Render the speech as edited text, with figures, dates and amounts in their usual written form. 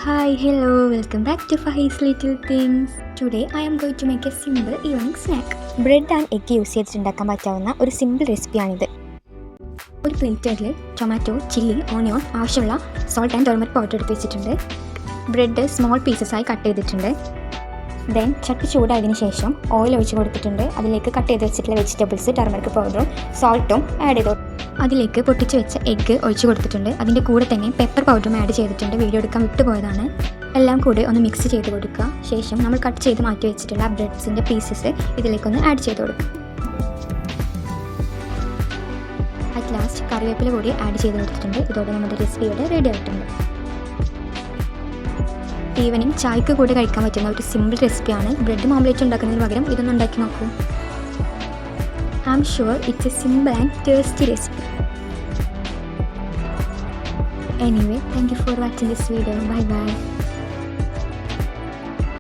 Hi, hello, welcome back to Fahi's Little Things. Today I am going to make a simple evening snack. Bread and egg use ചെയ്തിട്ടുണ്ടാക്കാൻ പറ്റാവുന്ന ഒരു simple റെസിപ്പിയാണിത്. ഒരു പ്ലേറ്റിൽ tomato, chilli, ഓണിയോൺ, ആവശ്യമുള്ള salt and turmeric powder എടുത്ത് വെച്ചിട്ടുണ്ട്. Bread small പീസസായി cut ചെയ്തിട്ടുണ്ട്. Then ചട്ടി ചൂടായതിനു ശേഷം ഓയിൽ ഒഴിച്ച് കൊടുത്തിട്ടുണ്ട്. അതിലേക്ക് കട്ട് ചെയ്ത് വെച്ചിട്ടുള്ള വെജിറ്റബിൾസ്, ടർമറിക് പൗഡറും സോൾട്ടും ആഡ് ചെയ്തു. അതിലേക്ക് പൊട്ടിച്ച് വെച്ച എഗ്ഗ് ഒഴിച്ച് കൊടുത്തിട്ടുണ്ട്. അതിൻ്റെ കൂടെ തന്നെ പെപ്പർ പൗഡറും ആഡ് ചെയ്തിട്ടുണ്ട്. വീഡിയോ എടുക്കാൻ വിട്ടുപോയതാണ്. എല്ലാം കൂടെ ഒന്ന് മിക്സ് ചെയ്ത് കൊടുക്കുക. ശേഷം നമ്മൾ കട്ട് ചെയ്ത് മാറ്റി വെച്ചിട്ടുള്ള ബ്രെഡ്സിൻ്റെ പീസസ് ഇതിലേക്കൊന്ന് ആഡ് ചെയ്ത് കൊടുക്കുക. അറ്റ് ലാസ്റ്റ് കറിവേപ്പില കൂടി ആഡ് ചെയ്ത് കൊടുത്തിട്ടുണ്ട്. ഇതോടെ നമ്മുടെ റെസിപ്പി ഇവിടെ റെഡി ആയിട്ടുണ്ട്. ഈവനിങ് ചായക്ക് കൂടെ കഴിക്കാൻ പറ്റുന്ന ഒരു സിമ്പിൾ റെസിപ്പിയാണ്. ബ്രെഡ് ഓംലെറ്റ് ഉണ്ടാക്കുന്നതിന് പകരം ഇതൊന്നും ഉണ്ടാക്കി നോക്കൂ. I'm sure it's a simple and tasty recipe. Anyway, thank you for watching this video. Bye bye.